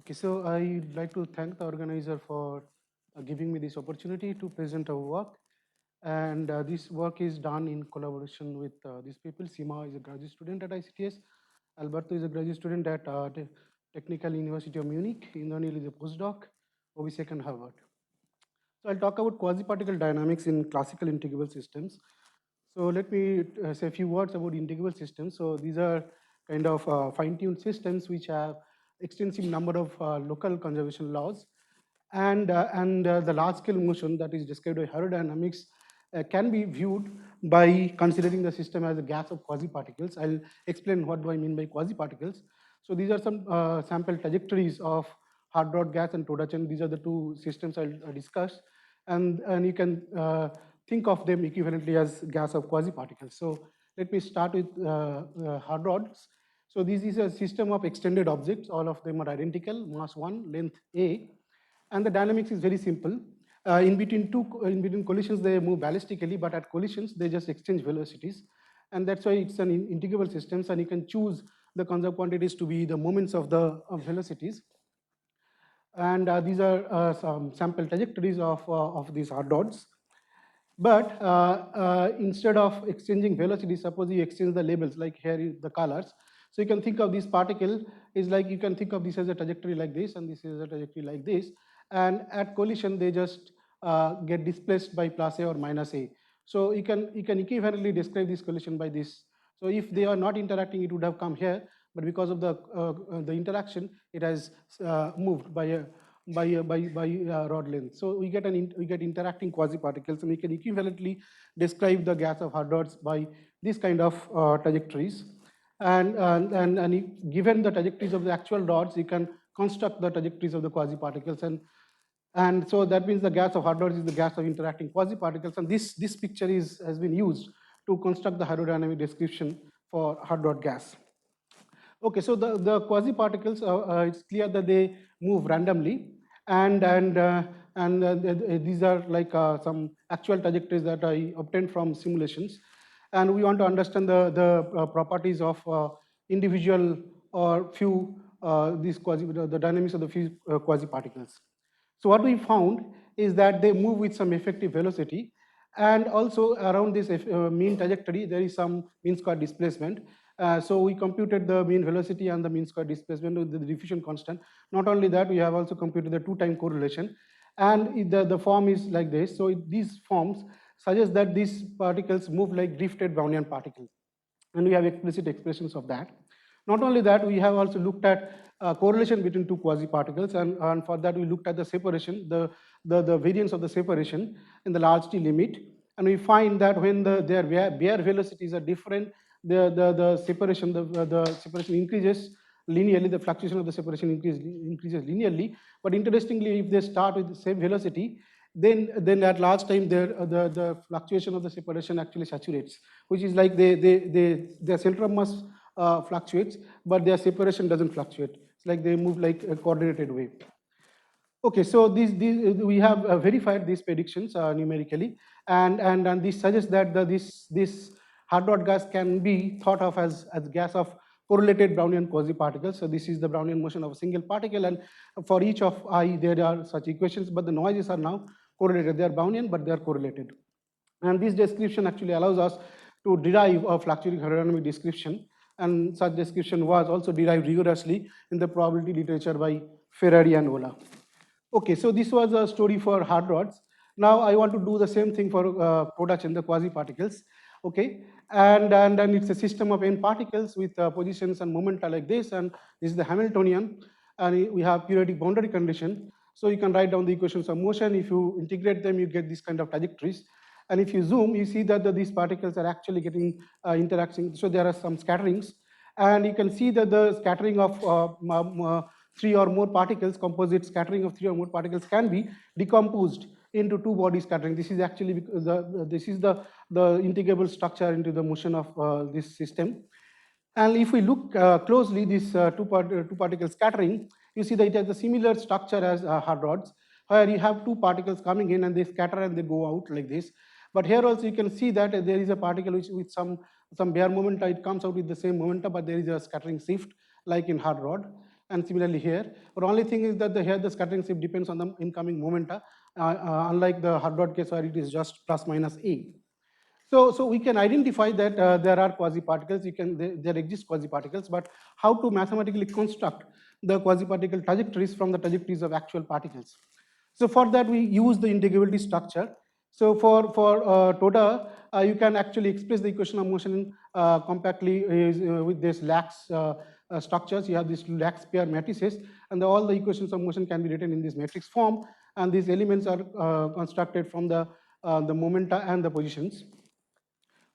Okay, so I'd like to thank the organizer for giving me this opportunity to present our work. And this work is done in collaboration with these people. Seema is a graduate student at ICTS. Alberto is a graduate student at Technical University of Munich. Indranil is a postdoc. Abhishek and Harvard. So I'll talk about quasi-particle dynamics in classical integrable systems. So let me say a few words about integrable systems. So these are kind of fine-tuned systems which have extensive number of local conservation laws, and the large-scale motion that is described by aerodynamics can be viewed by considering the system as a gas of quasi-particles. I'll explain what do I mean by quasi-particles. So these are some sample trajectories of hard rod gas and Todachan. These are the two systems I'll discuss, and you can think of them equivalently as gas of quasi-particles. So let me start with hard rods. So this is a system of extended objects. All of them are identical, mass 1, length a, and the dynamics is very simple. In between collisions, they move ballistically, but at collisions, they just exchange velocities. And that's why it's an integrable system, and you can choose the conserved quantities to be the moments of the velocities. And these are some sample trajectories of these hard rods. But instead of exchanging velocity, suppose you exchange the labels, like here is the colors. So you can think of this particle is like, you can think of this as a trajectory like this, and this is a trajectory like this. And at collision, they just get displaced by plus A or minus A. So you can equivalently describe this collision by this. So if they are not interacting, it would have come here, but because of the interaction, it has moved by rod length. So we get interacting quasi-particles, and we can equivalently describe the gas of hard rods by this kind of trajectories. And given the trajectories of the actual rods, you can construct the trajectories of the quasi-particles, and so that means the gas of hard rods is the gas of interacting quasi-particles, and this picture has been used to construct the hydrodynamic description for hard rod gas. Okay, so the quasi-particles, it's clear that they move randomly, and these are like some actual trajectories that I obtained from simulations, and we want to understand the properties of individual or few the dynamics of the few quasi-particles. So what we found is that they move with some effective velocity, and also around this mean trajectory there is some mean square displacement. So we computed the mean velocity and the mean square displacement with the diffusion constant. Not only that, we have also computed the two-time correlation, and the form is like this. So these forms suggest that these particles move like drifted Brownian particles, and we have explicit expressions of that. Not only that, we have also looked at correlation between two quasi-particles, and for that we looked at the separation, the variance of the separation in the large T limit, and we find that when their bare velocities are different, the separation increases linearly, the fluctuation of the separation increases linearly. But interestingly, if they start with the same velocity, then at large time the fluctuation of the separation actually saturates, which is like their center of mass fluctuates, but their separation doesn't fluctuate. It's like they move like a coordinated way. Okay, so these we have verified these predictions numerically, and this suggests that this hard rod gas can be thought of as gas of correlated Brownian quasi-particles. So this is the Brownian motion of a single particle, and for each of I there are such equations, but the noises are now correlated. They are Brownian, but they are correlated. And this description actually allows us to derive a fluctuating hydrodynamic description, and such description was also derived rigorously in the probability literature by Ferrari and Ola. Okay, so this was a story for hard rods. Now I want to do the same thing for production, the quasi-particles. Okay, and then it's a system of n particles with positions and momenta like this, and this is the Hamiltonian, and we have periodic boundary condition. So you can write down the equations of motion. If you integrate them, you get this kind of trajectories. And if you zoom, you see that these particles are actually getting interacting. So there are some scatterings, and you can see that the scattering of three or more particles, composite scattering of three or more particles, can be decomposed into two body scattering. This is actually because this is the integrable structure into the motion of this system. And if we look closely, this two particle scattering, you see that it has a similar structure as hard rods, where you have two particles coming in and they scatter and they go out like this. But here also you can see that there is a particle which with some bare momenta, it comes out with the same momenta, but there is a scattering shift like in hard rod. and similarly here. But only thing is that here the scattering shift depends on the incoming momenta, unlike the Hard case where it is just plus minus A. So we can identify that there are quasi-particles. There exist quasi-particles, but how to mathematically construct the quasi-particle trajectories from the trajectories of actual particles. So for that we use the integrability structure. So for TOTA, you can actually express the equation of motion compactly with this lax structures. You have these lax pair matrices, and all the equations of motion can be written in this matrix form. And these elements are constructed from the momenta and the positions.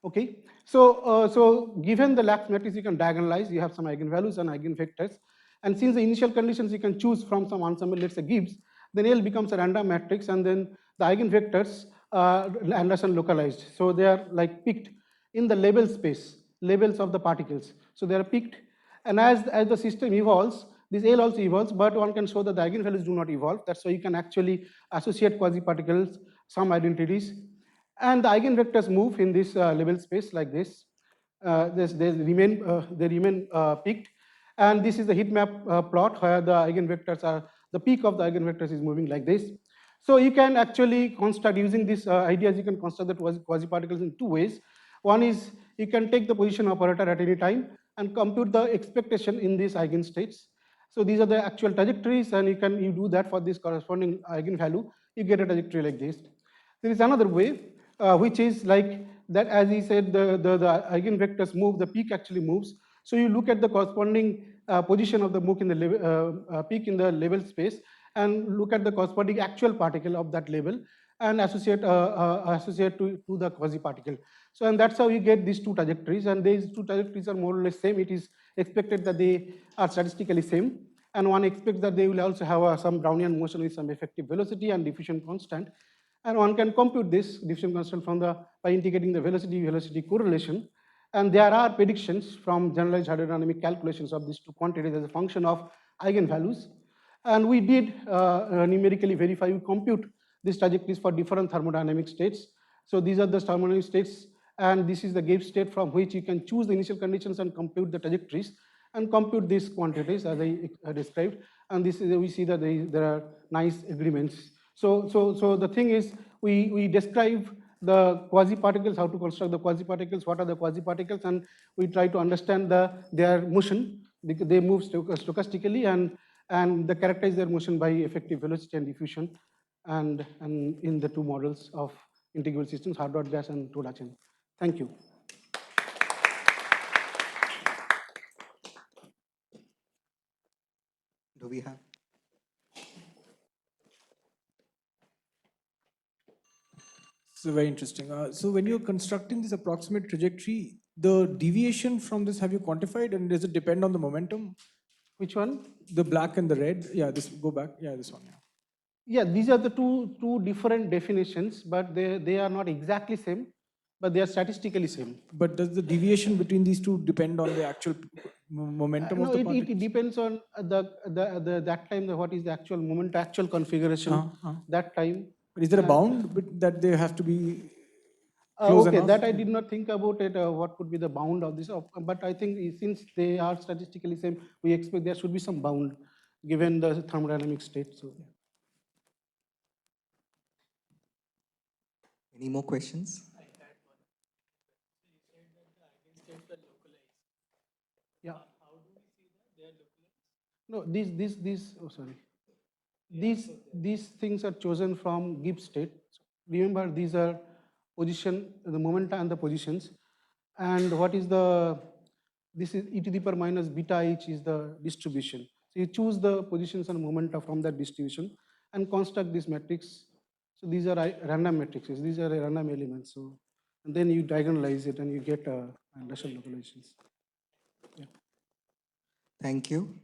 Okay, so given the lax matrix, you can diagonalize. You have some eigenvalues and eigenvectors, and since the initial conditions you can choose from some ensemble, let's say Gibbs, then L becomes a random matrix, and then the eigenvectors are Anderson localized. So they are like picked in the label space, labels of the particles. So they are picked, and as the system evolves, this L also evolves, but one can show that the eigenvalues do not evolve. That's why you can actually associate quasi-particles, some identities, and the eigenvectors move in this label space like this. They remain peaked, and this is the heat map plot where the eigenvectors are, the peak of the eigenvectors is moving like this. So you can actually construct, using these ideas, you can construct the quasi-particles in two ways. One is you can take the position operator at any time and compute the expectation in these eigenstates. So these are the actual trajectories, and you do that for this corresponding eigenvalue, you get a trajectory like this. There is another way, which is like that, as he said, the eigenvectors move, the peak actually moves. So you look at the corresponding position of the peak in the label space, and look at the corresponding actual particle of that label, and associate to the quasi-particle. So, and that's how you get these two trajectories, and these two trajectories are more or less same. It is expected that they are statistically same, and one expects that they will also have some Brownian motion with some effective velocity and diffusion constant. And one can compute this diffusion constant by integrating the velocity correlation. And there are predictions from generalized hydrodynamic calculations of these two quantities as a function of eigenvalues. And we did numerically verify, we compute these trajectories for different thermodynamic states. So these are the thermodynamic states, and this is the Gibbs state from which you can choose the initial conditions and compute the trajectories and compute these quantities as I described. And this is, we see that there are nice agreements. So the thing is, we describe the quasi-particles, how to construct the quasi-particles, what are the quasi-particles, and we try to understand their motion. They move stochastically, and they characterize their motion by effective velocity and diffusion, and in the two models of integrable systems, hard gas and Toda-Chain. Thank you. Do we have? So very interesting. So when you're constructing this approximate trajectory, the deviation from this, have you quantified, and does it depend on the momentum? Which one? The black and the red. Yeah, this, go back. Yeah, this one. Yeah. Yeah, these are the two different definitions, but they are not exactly same, but they are statistically same. But does the deviation between these two depend on the actual momentum of the particles? It depends on that time, what is the actual moment, actual configuration that time. But is there a bound that they have to be close okay, enough? that I did not think about it, what could be the bound of this, but I think since they are statistically same, we expect there should be some bound given the thermodynamic state. So. Any more questions? Yeah. How do we see that they are localized? No, oh sorry. These things are chosen from Gibbs state. Remember, these are the momenta and the positions. And what is this is e to the power minus beta h is the distribution. So you choose the positions and momenta from that distribution and construct this matrix. So these are random matrices. These are random elements. So, and then you diagonalize it and you get Anderson localizations. Yeah. Thank you.